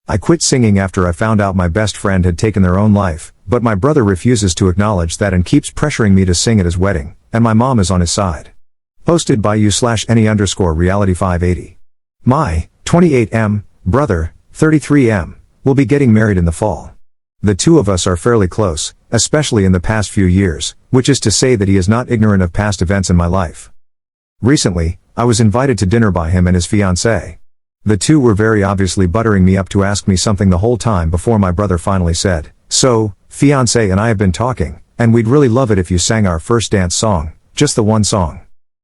I quit singing after I found out my best friend had taken their own life, but my brother refuses to acknowledge that and keeps pressuring me to sing at his wedding, and my mom is on his side. Posted by u/any_reality580. My 28M brother, 33M, will be getting married in the fall. The two of us are fairly close, especially in the past few years, which is to say that he is not ignorant of past events in my life. Recently, I was invited to dinner by him and his fiancée. The two were very obviously buttering me up to ask me something the whole time before my brother finally said, "So, fiancé and I have been talking, and we'd really love it if you sang our first dance song, just the one song.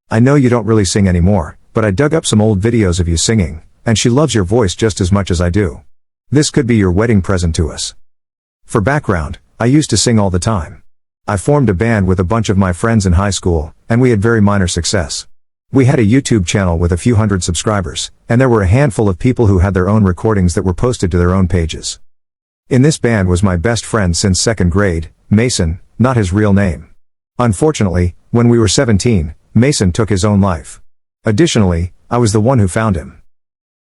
I know you don't really sing anymore, but I dug up some old videos of you singing, and she loves your voice just as much as I do. This could be your wedding present to us." For background, I used to sing all the time. I formed a band with a bunch of my friends in high school, and we had very minor success. We had a YouTube channel with a few hundred subscribers, and there were a handful of people who had their own recordings that were posted to their own pages. In this band was my best friend since second grade, Mason, not his real name. Unfortunately, when we were 17, Mason took his own life. Additionally, I was the one who found him.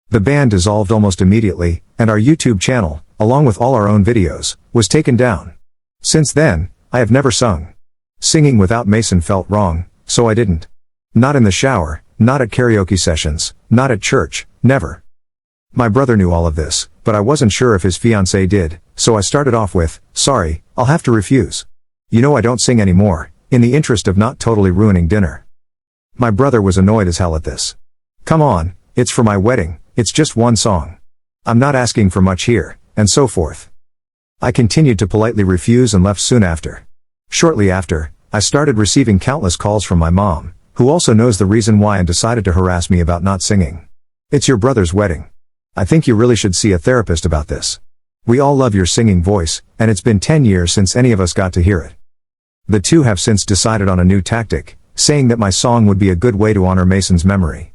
The band dissolved almost immediately, and our YouTube channel, along with all our own videos, was taken down. Since then, I have never sung. Singing without Mason felt wrong, so I didn't. Not in the shower, not at karaoke sessions, not at church, never. My brother knew all of this, but I wasn't sure if his fiancée did, so I started off with, "Sorry, I'll have to refuse. You know I don't sing anymore," in the interest of not totally ruining dinner. My brother was annoyed as hell at this. "Come on, it's for my wedding, it's just one song. I'm not asking for much here," and so forth. I continued to politely refuse and left soon after. Shortly after, I started receiving countless calls from my mom, who also knows the reason why and decided to harass me about not singing. "It's your brother's wedding. I think you really should see a therapist about this. We all love your singing voice, and it's been 10 years since any of us got to hear it." The two have since decided on a new tactic, saying that my song would be a good way to honor Mason's memory.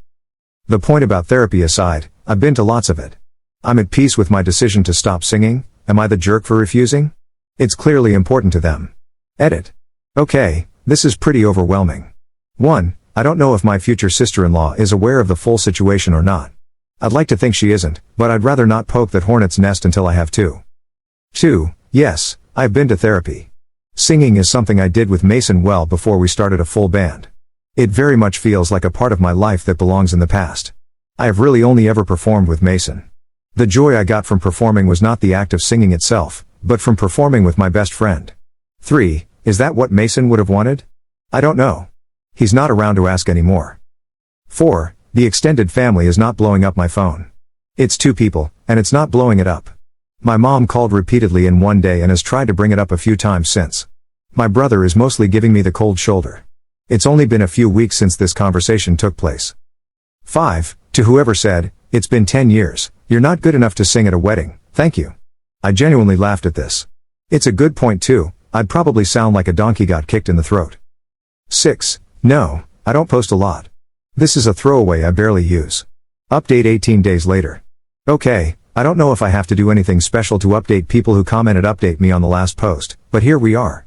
The point about therapy aside, I've been to lots of it. I'm at peace with my decision to stop singing. Am I the jerk for refusing? It's clearly important to them. Edit. Okay, this is pretty overwhelming. 1. I don't know if my future sister-in-law is aware of the full situation or not. I'd like to think she isn't, but I'd rather not poke that hornet's nest until I have to. 2. Yes, I've been to therapy. Singing is something I did with Mason well before we started a full band. It very much feels like a part of my life that belongs in the past. I have really only ever performed with Mason. The joy I got from performing was not the act of singing itself, but from performing with my best friend. 3. Is that what Mason would have wanted? I don't know. He's not around to ask anymore. 4. The extended family is not blowing up my phone. It's 2 people, and it's not blowing it up. My mom called repeatedly in one day and has tried to bring it up a few times since. My brother is mostly giving me the cold shoulder. It's only been a few weeks since this conversation took place. 5. To whoever said, "It's been 10 years, you're not good enough to sing at a wedding, thank you." I genuinely laughed at this. It's a good point too, I'd probably sound like a donkey got kicked in the throat. 6. No, I don't post a lot. This is a throwaway I barely use. Update 18 days later. Okay, I don't know if I have to do anything special to update people who commented update me on the last post, but here we are.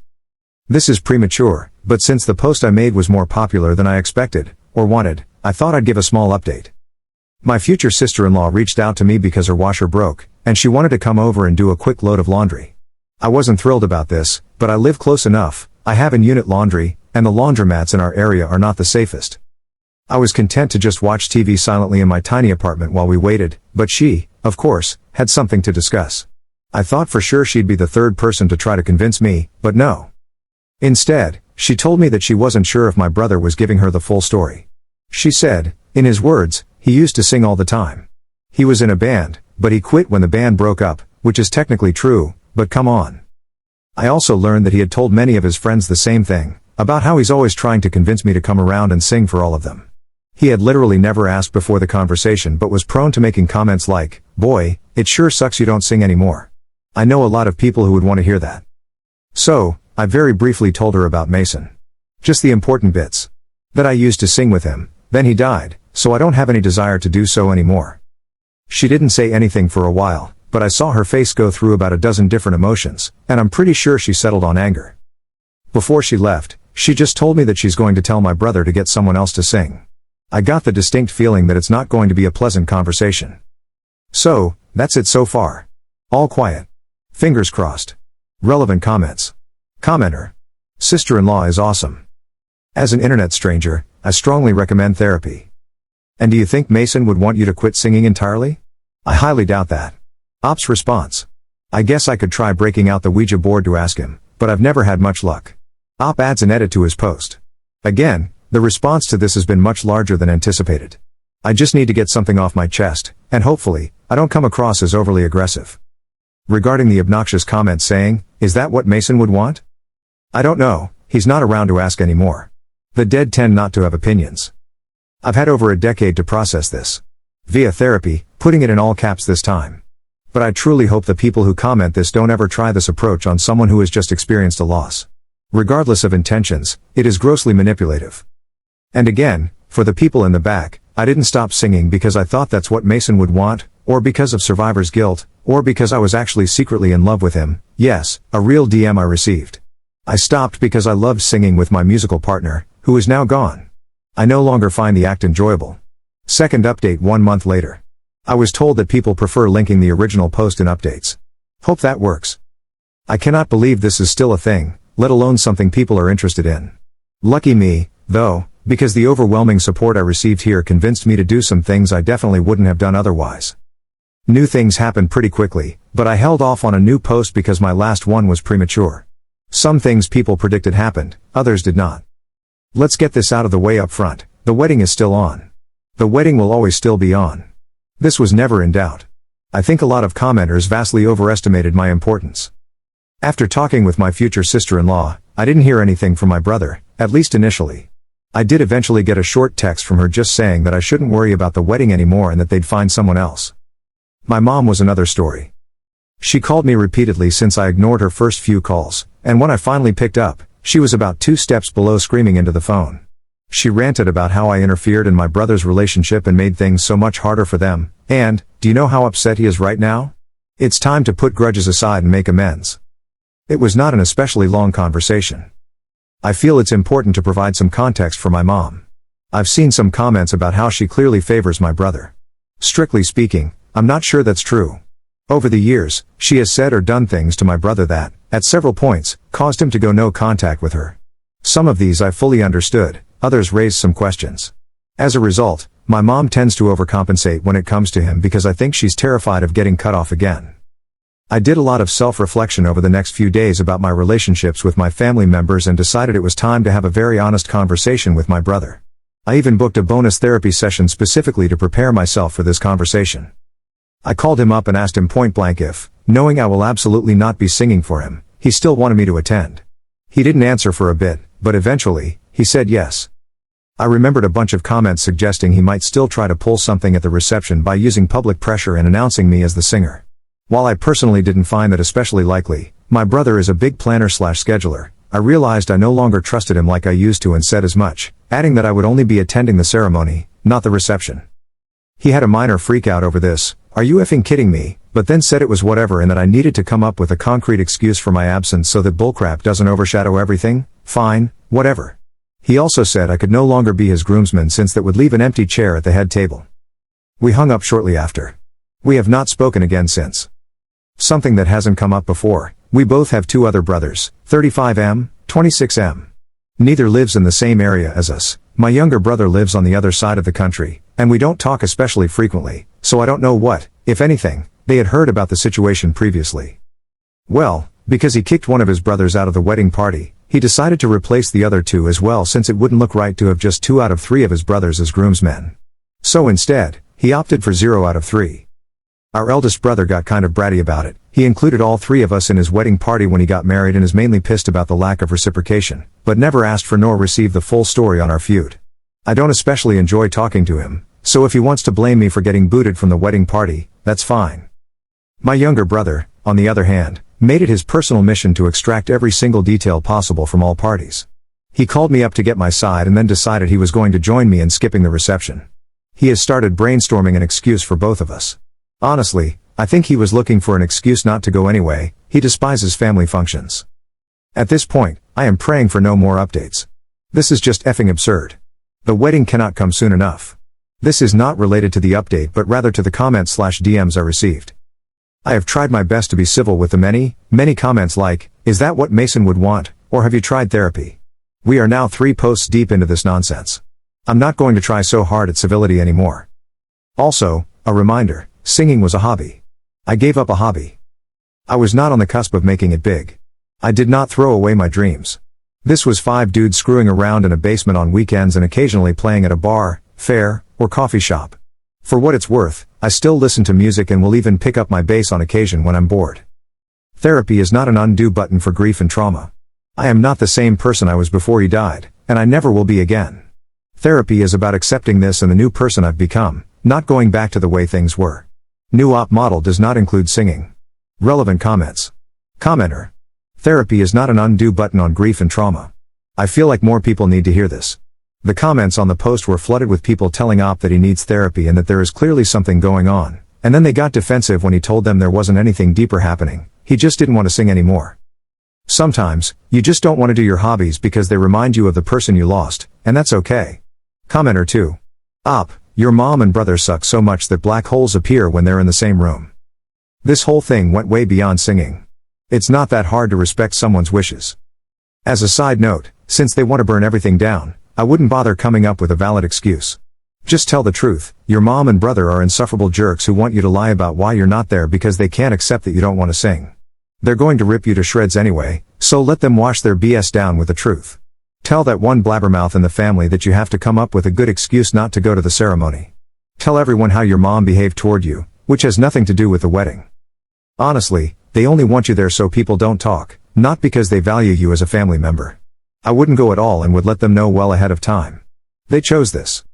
This is premature, but since the post I made was more popular than I expected, or wanted, I thought I'd give a small update. My future sister-in-law reached out to me because her washer broke, and she wanted to come over and do a quick load of laundry. I wasn't thrilled about this, but I live close enough, I have in-unit laundry, and the laundromats in our area are not the safest. I was content to just watch TV silently in my tiny apartment while we waited, but she, of course, had something to discuss. I thought for sure she'd be the third person to try to convince me, but no. Instead, she told me that she wasn't sure if my brother was giving her the full story. She said, in his words, he used to sing all the time. He was in a band, but he quit when the band broke up, which is technically true, but come on. I also learned that he had told many of his friends the same thing, about how he's always trying to convince me to come around and sing for all of them. He had literally never asked before the conversation but was prone to making comments like, "Boy, it sure sucks you don't sing anymore." I know a lot of people who would want to hear that. So, I very briefly told her about Mason. Just the important bits. That I used to sing with him, then he died, so I don't have any desire to do so anymore. She didn't say anything for a while, but I saw her face go through about a dozen different emotions, and I'm pretty sure she settled on anger. Before she left, she just told me that she's going to tell my brother to get someone else to sing. I got the distinct feeling that it's not going to be a pleasant conversation. So, that's it so far. All quiet. Fingers crossed. Relevant comments. Commenter. Sister-in-law is awesome. As an internet stranger, I strongly recommend therapy. And do you think Mason would want you to quit singing entirely? I highly doubt that. Ops response. I guess I could try breaking out the Ouija board to ask him, but I've never had much luck. Op adds an edit to his post. Again, the response to this has been much larger than anticipated. I just need to get something off my chest, and hopefully, I don't come across as overly aggressive. Regarding the obnoxious comment saying, "Is that what Mason would want?" I don't know, he's not around to ask anymore. The dead tend not to have opinions. I've had over a decade to process this. Via therapy, putting it in all caps this time. But I truly hope the people who comment this don't ever try this approach on someone who has just experienced a loss. Regardless of intentions, it is grossly manipulative. And again, for the people in the back, I didn't stop singing because I thought that's what Mason would want, or because of survivor's guilt, or because I was actually secretly in love with him. Yes, a real DM I received. I stopped because I loved singing with my musical partner, who is now gone. I no longer find the act enjoyable. Second update 1 month later. I was told that people prefer linking the original post in updates. Hope that works. I cannot believe this is still a thing, let alone something people are interested in. Lucky me, though, because the overwhelming support I received here convinced me to do some things I definitely wouldn't have done otherwise. New things happened pretty quickly, but I held off on a new post because my last one was premature. Some things people predicted happened, others did not. Let's get this out of the way up front, the wedding is still on. The wedding will always still be on. This was never in doubt. I think a lot of commenters vastly overestimated my importance. After talking with my future sister-in-law, I didn't hear anything from my brother, at least initially. I did eventually get a short text from her just saying that I shouldn't worry about the wedding anymore and that they'd find someone else. My mom was another story. She called me repeatedly since I ignored her first few calls, and when I finally picked up, she was about 2 steps below screaming into the phone. She ranted about how I interfered in my brother's relationship and made things so much harder for them, and, do you know how upset he is right now? It's time to put grudges aside and make amends. It was not an especially long conversation. I feel it's important to provide some context for my mom. I've seen some comments about how she clearly favors my brother. Strictly speaking, I'm not sure that's true. Over the years, she has said or done things to my brother that, at several points, caused him to go no contact with her. Some of these I fully understood, others raised some questions. As a result, my mom tends to overcompensate when it comes to him because I think she's terrified of getting cut off again. I did a lot of self-reflection over the next few days about my relationships with my family members and decided it was time to have a very honest conversation with my brother. I even booked a bonus therapy session specifically to prepare myself for this conversation. I called him up and asked him point blank if, knowing I will absolutely not be singing for him, he still wanted me to attend. He didn't answer for a bit, but eventually, he said yes. I remembered a bunch of comments suggesting he might still try to pull something at the reception by using public pressure and announcing me as the singer. While I personally didn't find that especially likely, my brother is a big planner/scheduler, I realized I no longer trusted him like I used to and said as much, adding that I would only be attending the ceremony, not the reception. He had a minor freak out over this, "Are you effing kidding me?" but then said it was whatever and that I needed to come up with a concrete excuse for my absence so that bullcrap doesn't overshadow everything. Fine, whatever. He also said I could no longer be his groomsman since that would leave an empty chair at the head table. We hung up shortly after. We have not spoken again since. Something that hasn't come up before, we both have 2 other brothers, 35M, 26M. Neither lives in the same area as us. My younger brother lives on the other side of the country, and we don't talk especially frequently, so I don't know what, if anything, they had heard about the situation previously. Well, because he kicked one of his brothers out of the wedding party, he decided to replace the other 2 as well since it wouldn't look right to have just 2 out of 3 of his brothers as groomsmen. So instead, he opted for 0 out of 3. Our eldest brother got kind of bratty about it. He included all 3 of us in his wedding party when he got married and is mainly pissed about the lack of reciprocation, but never asked for nor received the full story on our feud. I don't especially enjoy talking to him, so if he wants to blame me for getting booted from the wedding party, that's fine. My younger brother, on the other hand, made it his personal mission to extract every single detail possible from all parties. He called me up to get my side and then decided he was going to join me in skipping the reception. He has started brainstorming an excuse for both of us. Honestly, I think he was looking for an excuse not to go anyway. He despises family functions. At this point, I am praying for no more updates. This is just effing absurd. The wedding cannot come soon enough. This is not related to the update but rather to the comments/DMs I received. I have tried my best to be civil with the many comments like, "Is that what Mason would want, or have you tried therapy?" We are now 3 posts deep into this nonsense. I'm not going to try so hard at civility anymore. Also, a reminder, singing was a hobby. I gave up a hobby. I was not on the cusp of making it big. I did not throw away my dreams. This was 5 dudes screwing around in a basement on weekends and occasionally playing at a bar, fair, or coffee shop. For what it's worth, I still listen to music and will even pick up my bass on occasion when I'm bored. Therapy is not an undo button for grief and trauma. I am not the same person I was before he died, and I never will be again. Therapy is about accepting this and the new person I've become, not going back to the way things were. New op model does not include singing. Relevant comments. Commenter. Therapy is not an undo button on grief and trauma. I feel like more people need to hear this. The comments on the post were flooded with people telling Op that he needs therapy and that there is clearly something going on, and then they got defensive when he told them there wasn't anything deeper happening, he just didn't want to sing anymore. Sometimes, you just don't want to do your hobbies because they remind you of the person you lost, and that's okay. Commenter 2. Op, your mom and brother suck so much that black holes appear when they're in the same room. This whole thing went way beyond singing. It's not that hard to respect someone's wishes. As a side note, since they want to burn everything down, I wouldn't bother coming up with a valid excuse. Just tell the truth, your mom and brother are insufferable jerks who want you to lie about why you're not there because they can't accept that you don't want to sing. They're going to rip you to shreds anyway, so let them wash their BS down with the truth. Tell that one blabbermouth in the family that you have to come up with a good excuse not to go to the ceremony. Tell everyone how your mom behaved toward you, which has nothing to do with the wedding. Honestly, they only want you there so people don't talk, not because they value you as a family member. I wouldn't go at all and would let them know well ahead of time. They chose this.